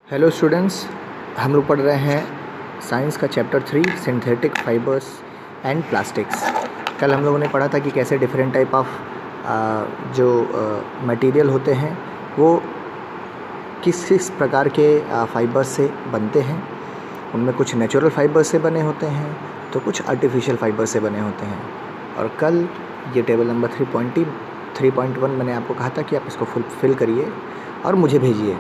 Hello students, हम लोग पढ़ रहे हैं साइंस का chapter 3 synthetic fibres and plastics. कल हम लोगों ने पढ़ा था कि कैसे डिफरेंट टाइप ऑफ जो मटेरियल होते हैं वो किस किस प्रकार के फाइबर्स से बनते हैं। उनमें कुछ नेचुरल फाइबर से बने होते हैं तो कुछ आर्टिफिशियल फाइबर से बने होते हैं। और कल ये टेबल नंबर 3.1 मैंने आपको कहा था कि आप इसको फिल करिए और मुझे भेजिए।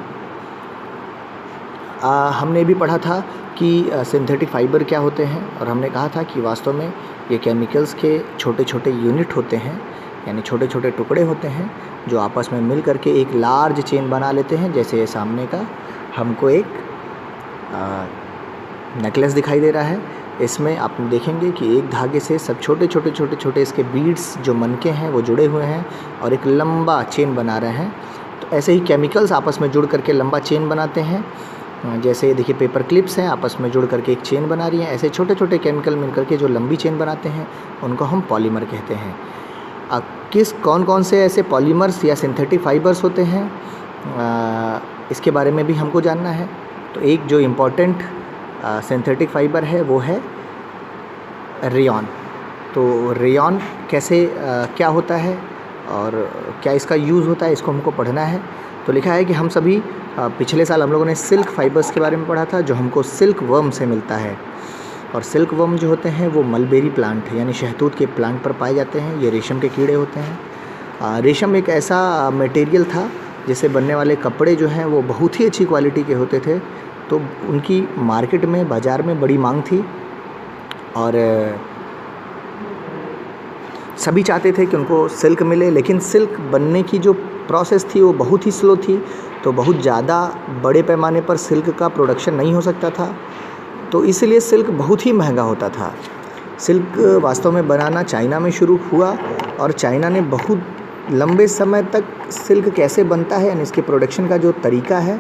हमने भी पढ़ा था कि सिंथेटिक फाइबर क्या होते हैं और हमने कहा था कि वास्तव में ये केमिकल्स के छोटे छोटे यूनिट होते हैं, यानी छोटे छोटे टुकड़े होते हैं जो आपस में मिल करके एक लार्ज चेन बना लेते हैं। जैसे सामने का हमको एक नेकलेस दिखाई दे रहा है, इसमें आप देखेंगे कि एक धागे से सब छोटे छोटे इसके बीड्स जो मनके हैं वो जुड़े हुए हैं और एक लंबा चेन बना रहे हैं। तो ऐसे ही केमिकल्स आपस में जुड़ करके लंबा चेन बनाते हैं। जैसे देखिए पेपर क्लिप्स हैं, आपस में जुड़ करके एक चेन बना रही हैं। ऐसे छोटे छोटे केमिकल मिल करके जो लंबी चेन बनाते हैं उनको हम पॉलीमर कहते हैं। कौन कौन से ऐसे पॉलीमर्स या सिंथेटिक फाइबर्स होते हैं इसके बारे में भी हमको जानना है। तो एक जो इम्पॉर्टेंट सिंथेटिक फाइबर है वो है रेयॉन। तो रेयॉन कैसे क्या होता है और क्या इसका यूज़ होता है, इसको हमको पढ़ना है। तो लिखा है कि हम सभी पिछले साल हम लोगों ने सिल्क फाइबर्स के बारे में पढ़ा था जो हमको सिल्क वर्म से मिलता है। और सिल्क वर्म जो होते हैं वो मलबेरी प्लांट यानी शहतूत के प्लांट पर पाए जाते हैं। ये रेशम के कीड़े होते हैं। रेशम एक ऐसा मटेरियल था जिससे बनने वाले कपड़े जो हैं वो बहुत ही अच्छी क्वालिटी के होते थे। तो उनकी मार्केट में, बाज़ार में बड़ी मांग थी और सभी चाहते थे कि उनको सिल्क मिले। लेकिन सिल्क बनने की जो प्रोसेस थी वो बहुत ही स्लो थी, तो बहुत ज़्यादा बड़े पैमाने पर सिल्क का प्रोडक्शन नहीं हो सकता था। तो इसलिए सिल्क बहुत ही महंगा होता था। सिल्क वास्तव में बनाना चाइना में शुरू हुआ और चाइना ने बहुत लंबे समय तक सिल्क कैसे बनता है यानी इसके प्रोडक्शन का जो तरीका है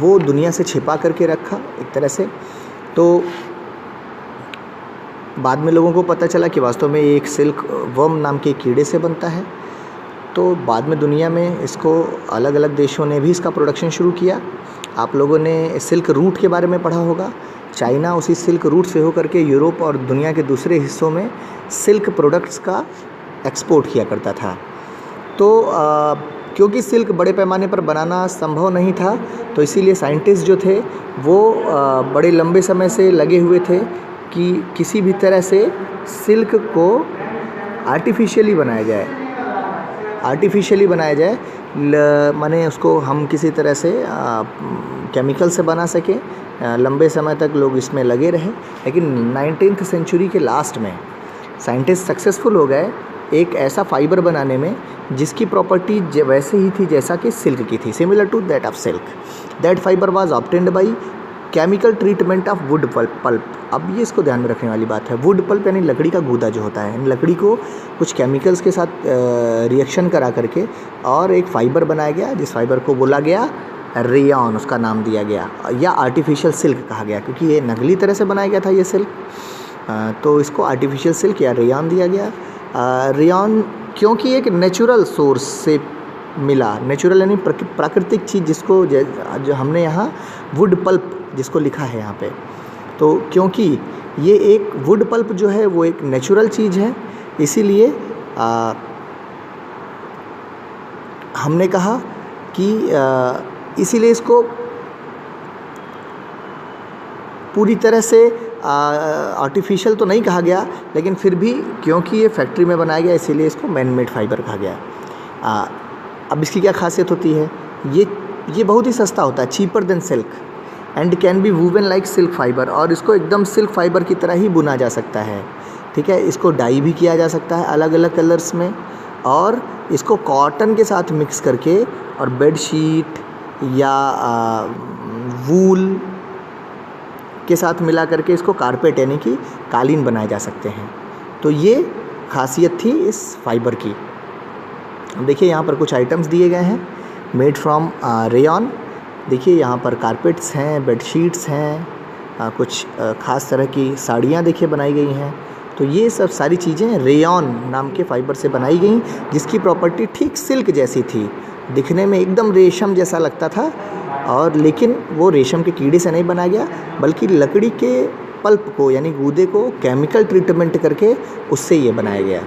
वो दुनिया से छिपा करके रखा एक तरह से। तो बाद में लोगों को पता चला कि वास्तव में एक सिल्क वर्म नाम के कीड़े से बनता है। तो बाद में दुनिया में इसको अलग अलग देशों ने भी इसका प्रोडक्शन शुरू किया। आप लोगों ने सिल्क रूट के बारे में पढ़ा होगा। चाइना उसी सिल्क रूट से होकर के यूरोप और दुनिया के दूसरे हिस्सों में सिल्क प्रोडक्ट्स का एक्सपोर्ट किया करता था। तो क्योंकि सिल्क बड़े पैमाने पर बनाना संभव नहीं था तो इसीलिए साइंटिस्ट जो थे वो बड़े लंबे समय से लगे हुए थे कि किसी भी तरह से सिल्क को आर्टिफिशियली बनाया जाए। माने उसको हम किसी तरह से केमिकल से बना सकें। लंबे समय तक लोग इसमें लगे रहे। लेकिन 19th सेंचुरी के लास्ट में साइंटिस्ट सक्सेसफुल हो गए एक ऐसा फाइबर बनाने में जिसकी प्रॉपर्टी वैसे ही थी जैसा कि सिल्क की थी, similar to that of silk. That fibre was obtained by chemical treatment of wood pulp. अब ये इसको ध्यान में रखने वाली बात है। वुड पल्प यानी लकड़ी का गूदा जो होता है, लकड़ी को कुछ केमिकल्स के साथ रिएक्शन करा करके और एक फ़ाइबर बनाया गया जिस फाइबर को बोला गया रेयॉन, उसका नाम दिया गया या आर्टिफिशियल सिल्क कहा गया क्योंकि ये नकली तरह से बनाया गया था ये सिल्क। तो इसको आर्टिफिशियल सिल्क या रेयॉन दिया गया। रेयॉन क्योंकि एक नेचुरल सोर्स से मिला, नेचुरल यानी प्राकृतिक चीज़ जिसको जो हमने यहाँ वुड पल्प जिसको लिखा है यहाँ पे। तो क्योंकि ये एक वुड पल्प जो है वो एक नेचुरल चीज़ है इसीलिए हमने कहा कि इसीलिए इसको पूरी तरह से आर्टिफिशियल तो नहीं कहा गया, लेकिन फिर भी क्योंकि ये फैक्ट्री में बनाया गया इसीलिए इसको मैन मेड फाइबर कहा गया। अब इसकी क्या खासियत होती है, ये बहुत ही सस्ता होता है, cheaper than silk and can be woven like silk fibre. और इसको एकदम सिल्क फाइबर की तरह ही बुना जा सकता है, ठीक है। इसको डाई भी किया जा सकता है अलग अलग कलर्स में और इसको कॉटन के साथ मिक्स करके और बेडशीट या वूल के साथ मिला करके इसको कारपेट यानी कि कालीन बनाए जा सकते हैं। तो ये खासियत थी इस फाइबर की। देखिए यहाँ पर कुछ आइटम्स दिए गए हैं मेड फ्रॉम रेयॉन। देखिए यहाँ पर कारपेट्स हैं, बेडशीट्स हैं, कुछ ख़ास तरह की साड़ियाँ देखिए बनाई गई हैं। तो ये सब सारी चीज़ें रेयॉन नाम के फाइबर से बनाई गई जिसकी प्रॉपर्टी ठीक सिल्क जैसी थी, दिखने में एकदम रेशम जैसा लगता था। और लेकिन वो रेशम के कीड़े से नहीं बनाया गया, बल्कि लकड़ी के पल्प को यानी गूदे को केमिकल ट्रीटमेंट करके उससे ये बनाया गया।